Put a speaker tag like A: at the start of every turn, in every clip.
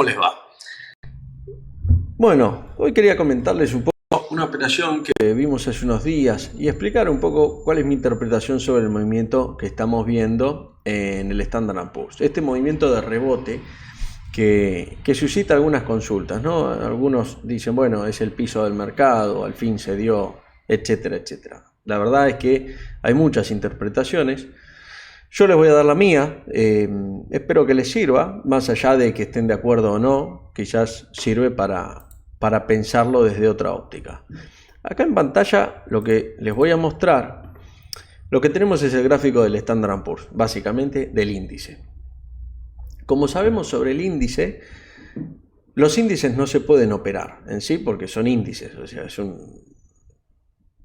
A: ¿cómo les va?
B: Bueno, hoy quería comentarles un poco una operación que vimos hace unos días y explicar un poco cuál es mi interpretación sobre el movimiento que estamos viendo en el Standard & Poor's. Este movimiento de rebote que suscita algunas consultas, ¿no? Algunos dicen, bueno, es el piso del mercado, al fin se dio, etcétera, etcétera. La verdad es que hay muchas interpretaciones. Yo les voy a dar la mía, espero que les sirva, más allá de que estén de acuerdo o no, quizás sirve para pensarlo desde otra óptica. Acá en pantalla lo que les voy a mostrar, lo que tenemos es el gráfico del Standard & Poor's, básicamente del índice. Como sabemos sobre el índice, los índices no se pueden operar en sí porque son índices, o sea,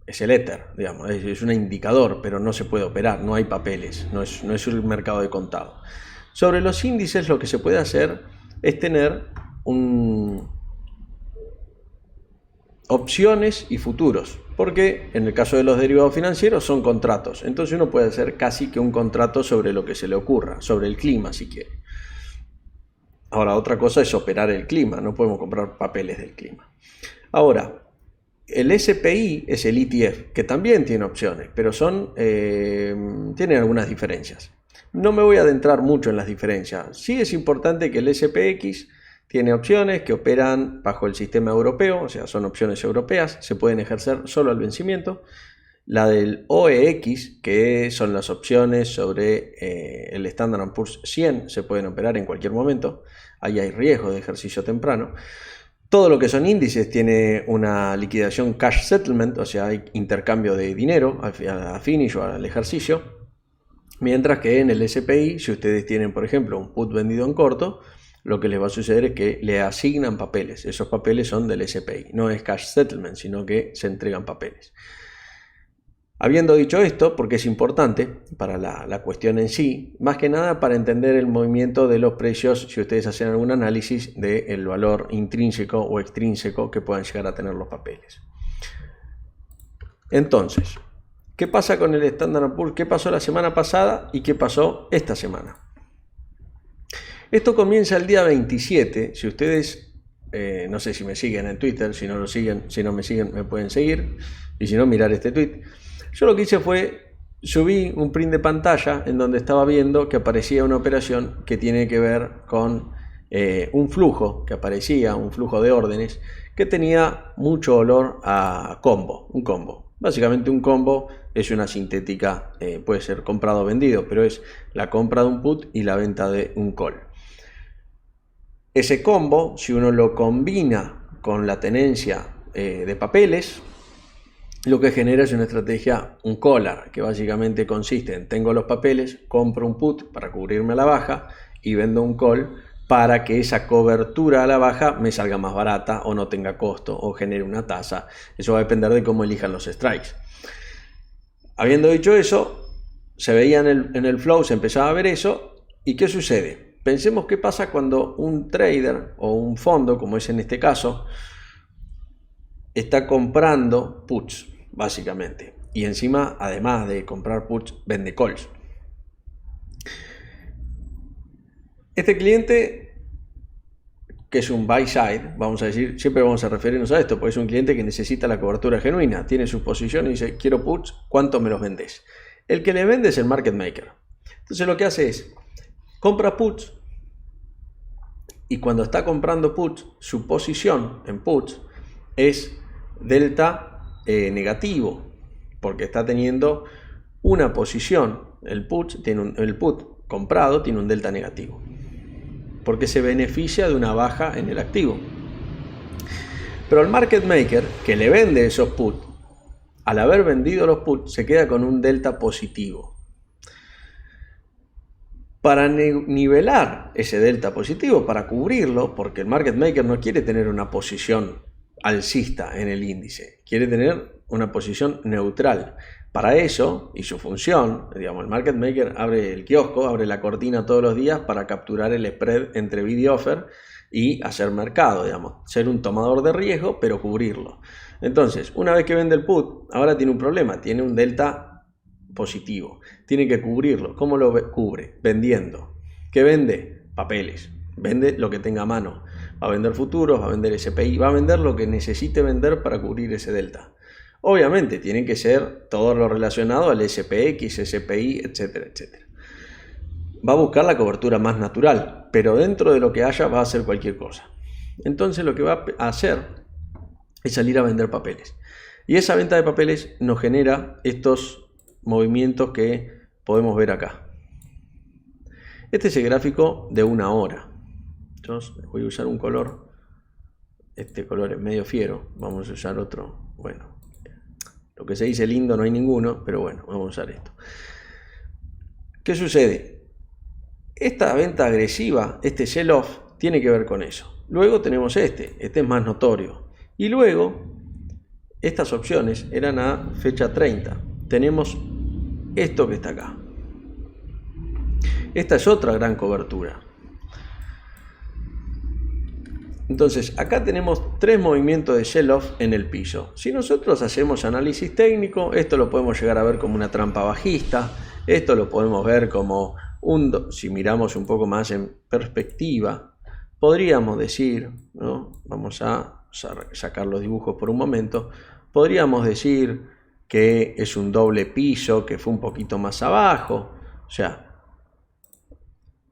B: es el éter, digamos, es un indicador, pero no se puede operar, no hay papeles, no es un mercado de contado. Sobre los índices lo que se puede hacer es tener opciones y futuros, porque en el caso de los derivados financieros son contratos, entonces uno puede hacer casi que un contrato sobre lo que se le ocurra, sobre el clima si quiere. Ahora, otra cosa es operar el clima, no podemos comprar papeles del clima. Ahora, el SPI es el ETF, que también tiene opciones, pero tienen algunas diferencias. No me voy a adentrar mucho en las diferencias. Sí es importante que el SPX tiene opciones que operan bajo el sistema europeo, o sea, son opciones europeas, se pueden ejercer solo al vencimiento. La del OEX, que son las opciones sobre el Standard & Poor's 100, se pueden operar en cualquier momento. Ahí hay riesgo de ejercicio temprano. Todo lo que son índices tiene una liquidación cash settlement, o sea, hay intercambio de dinero a finish o al ejercicio. Mientras que en el SPI, si ustedes tienen, por ejemplo, un put vendido en corto, lo que les va a suceder es que le asignan papeles. Esos papeles son del SPI. No es cash settlement, sino que se entregan papeles. Habiendo dicho esto, porque es importante para la cuestión en sí, más que nada para entender el movimiento de los precios, si ustedes hacen algún análisis del valor intrínseco o extrínseco que puedan llegar a tener los papeles. Entonces, ¿qué pasa con el Standard & Poor's? ¿Qué pasó la semana pasada y qué pasó esta semana? Esto comienza el día 27. Si ustedes, no sé si me siguen en Twitter, si no me siguen, me pueden seguir. Y si no, mirar este tweet. Yo lo que hice fue, subí un print de pantalla en donde estaba viendo que aparecía una operación que tiene que ver con un flujo que aparecía, un flujo de órdenes, que tenía mucho olor a combo, un combo. Básicamente un combo es una sintética, puede ser comprado o vendido, pero es la compra de un put y la venta de un call. Ese combo, si uno lo combina con la tenencia de papeles, lo que genera es una estrategia, un collar, que básicamente consiste en tengo los papeles, compro un put para cubrirme a la baja y vendo un call para que esa cobertura a la baja me salga más barata o no tenga costo o genere una tasa. Eso va a depender de cómo elijan los strikes. Habiendo dicho eso, se veía en el flow, se empezaba a ver eso. ¿Y qué sucede? Pensemos qué pasa cuando un trader o un fondo, como es en este caso, está comprando puts, básicamente. Y encima, además de comprar puts, vende calls. Este cliente, que es un buy side, vamos a decir, siempre vamos a referirnos a esto, porque es un cliente que necesita la cobertura genuina, tiene su posición y dice, quiero puts, ¿cuánto me los vendés? El que le vende es el market maker. Entonces lo que hace es, compra puts, y cuando está comprando puts, su posición en puts es delta negativo, porque está teniendo una posición, el put comprado tiene un delta negativo, porque se beneficia de una baja en el activo. Pero el market maker que le vende esos puts, al haber vendido los puts, se queda con un delta positivo. Para nivelar ese delta positivo, para cubrirlo, porque el market maker no quiere tener una posición alcista en el índice, quiere tener una posición neutral. Para eso, y su función, digamos, el market maker abre el kiosco, abre la cortina todos los días para capturar el spread entre bid y offer y hacer mercado, digamos, ser un tomador de riesgo, pero cubrirlo. Entonces, una vez que vende el put, ahora tiene un problema, tiene un delta positivo, tiene que cubrirlo. ¿Cómo lo cubre? Vendiendo. ¿Qué vende? Papeles. Vende lo que tenga a mano. Va a vender futuros, va a vender SPI, va a vender lo que necesite vender para cubrir ese delta. Obviamente tiene que ser todo lo relacionado al SPX, SPI, etcétera, etcétera. Va a buscar la cobertura más natural, pero dentro de lo que haya va a hacer cualquier cosa. Entonces lo que va a hacer es salir a vender papeles. Y esa venta de papeles nos genera estos movimientos que podemos ver acá. Este es el gráfico de una hora. Yo voy a usar un color. Este color es medio fiero. Vamos a usar otro. Bueno, lo que se dice lindo no hay ninguno, pero bueno, vamos a usar esto. ¿Qué sucede? Esta venta agresiva, este sell-off, tiene que ver con eso. Luego tenemos este es más notorio. Y luego, estas opciones eran a fecha 30. Tenemos esto que está acá. Esta es otra gran cobertura. Entonces, acá tenemos 3 movimientos de sell-off en el piso. Si nosotros hacemos análisis técnico, esto lo podemos llegar a ver como una trampa bajista. Esto lo podemos ver como si miramos un poco más en perspectiva, podríamos decir, ¿no? Vamos a sacar los dibujos por un momento. Podríamos decir que es un doble piso, que fue un poquito más abajo. O sea,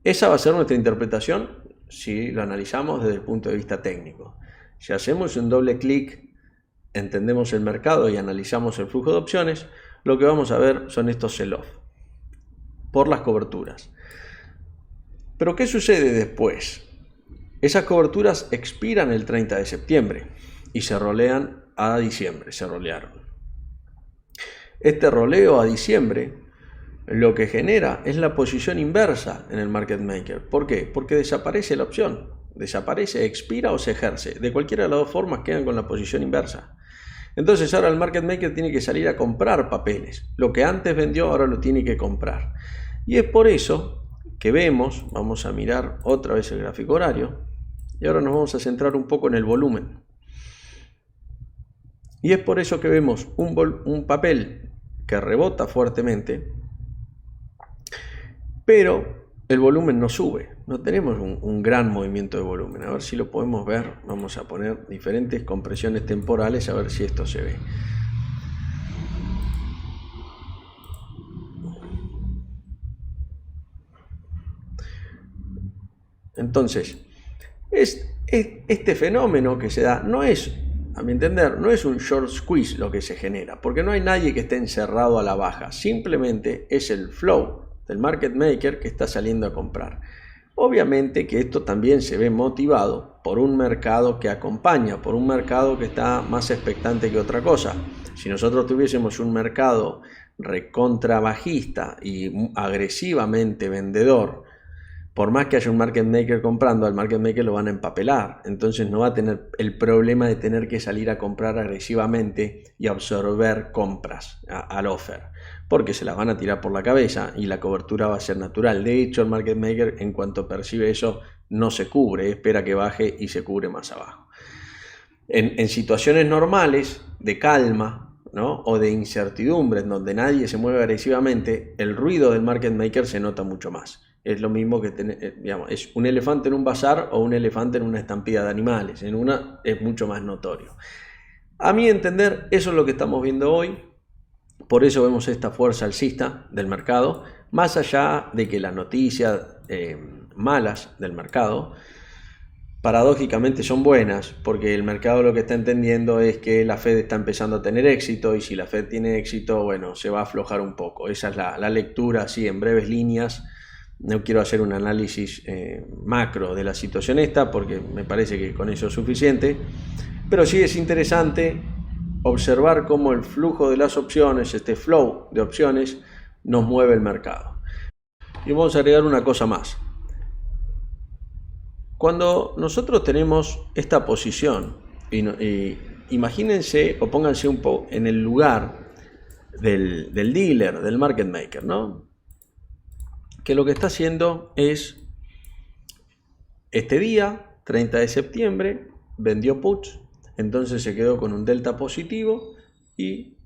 B: esa va a ser nuestra interpretación si lo analizamos desde el punto de vista técnico. Si hacemos un doble clic, entendemos el mercado y analizamos el flujo de opciones, lo que vamos a ver son estos sell-off por las coberturas. Pero ¿qué sucede después? Esas coberturas expiran el 30 de septiembre y se rolean a diciembre, se rolearon. Este roleo a diciembre lo que genera es la posición inversa en el market maker. ¿Por qué? Porque desaparece la opción. Desaparece, expira o se ejerce. De cualquiera de las dos formas quedan con la posición inversa. Entonces ahora el market maker tiene que salir a comprar papeles. Lo que antes vendió ahora lo tiene que comprar. Y es por eso que vemos, vamos a mirar otra vez el gráfico horario, y ahora nos vamos a centrar un poco en el volumen. Y es por eso que vemos un papel que rebota fuertemente, pero el volumen no sube, no tenemos un gran movimiento de volumen. A ver si lo podemos ver, vamos a poner diferentes compresiones temporales a ver si esto se ve. Entonces, este fenómeno que se da no es, a mi entender, no es un short squeeze lo que se genera, porque no hay nadie que esté encerrado a la baja, simplemente es el flow del market maker que está saliendo a comprar. Obviamente que esto también se ve motivado por un mercado que acompaña, por un mercado que está más expectante que otra cosa. Si nosotros tuviésemos un mercado recontra bajista y agresivamente vendedor, por más que haya un market maker comprando, al market maker lo van a empapelar. Entonces no va a tener el problema de tener que salir a comprar agresivamente y absorber compras al offer, porque se las van a tirar por la cabeza y la cobertura va a ser natural. De hecho, el market maker, en cuanto percibe eso, no se cubre, espera que baje y se cubre más abajo. En situaciones normales de calma, ¿no? O de incertidumbre, en donde nadie se mueve agresivamente, el ruido del market maker se nota mucho más. Es lo mismo que digamos, es un elefante en un bazar o un elefante en una estampida de animales. En una es mucho más notorio. A mi entender, eso es lo que estamos viendo hoy. Por eso vemos esta fuerza alcista del mercado, más allá de que las noticias malas del mercado paradójicamente son buenas, porque el mercado lo que está entendiendo es que la Fed está empezando a tener éxito, y si la Fed tiene éxito, bueno, se va a aflojar un poco. Esa es la lectura, así en breves líneas. No quiero hacer un análisis macro de la situación esta, porque me parece que con eso es suficiente, pero sí es interesante observar cómo el flujo de las opciones, este flow de opciones, nos mueve el mercado. Y vamos a agregar una cosa más. Cuando nosotros tenemos esta posición, imagínense o pónganse un poco en el lugar del dealer, del market maker, ¿no? Que lo que está haciendo es, este día, 30 de septiembre, vendió puts, entonces se quedó con un delta positivo y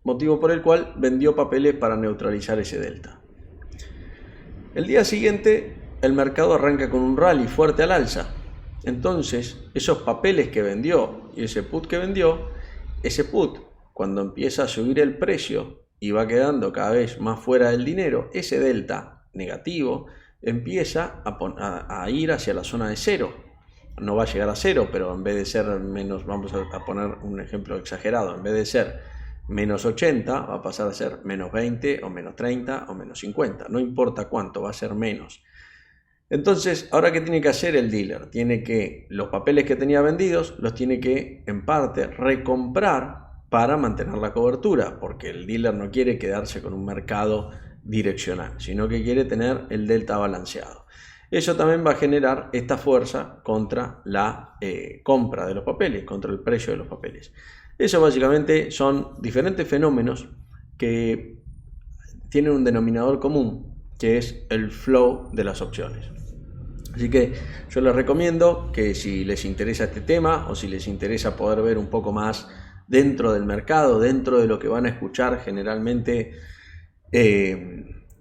B: motivo por el cual vendió papeles para neutralizar ese delta. El día siguiente el mercado arranca con un rally fuerte al alza. Entonces, esos papeles que vendió y ese put que vendió, ese put, cuando empieza a subir el precio y va quedando cada vez más fuera del dinero, ese delta negativo empieza a ir hacia la zona de cero. No va a llegar a cero, pero en vez de ser menos, vamos a poner un ejemplo exagerado, en vez de ser menos 80, va a pasar a ser menos 20 o menos 30 o menos 50. No importa cuánto, va a ser menos. Entonces, ¿ahora qué tiene que hacer el dealer? Tiene que, los papeles que tenía vendidos, los tiene que, en parte, recomprar para mantener la cobertura, porque el dealer no quiere quedarse con un mercado direccional, sino que quiere tener el delta balanceado. Eso también va a generar esta fuerza contra la compra de los papeles, contra el precio de los papeles. Eso básicamente son diferentes fenómenos que tienen un denominador común, que es el flow de las opciones. Así que yo les recomiendo que si les interesa este tema o si les interesa poder ver un poco más dentro del mercado, dentro de lo que van a escuchar generalmente,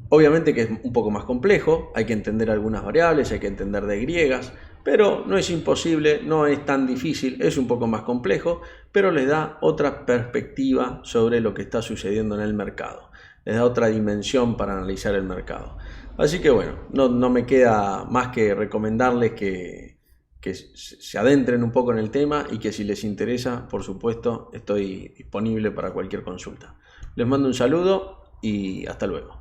B: obviamente que es un poco más complejo, hay que entender algunas variables, hay que entender de griegas, pero no es imposible, no es tan difícil, es un poco más complejo, pero les da otra perspectiva sobre lo que está sucediendo en el mercado, les da otra dimensión para analizar el mercado. Así que bueno, no me queda más que recomendarles que se adentren un poco en el tema y que si les interesa, por supuesto, estoy disponible para cualquier consulta. Les mando un saludo y hasta luego.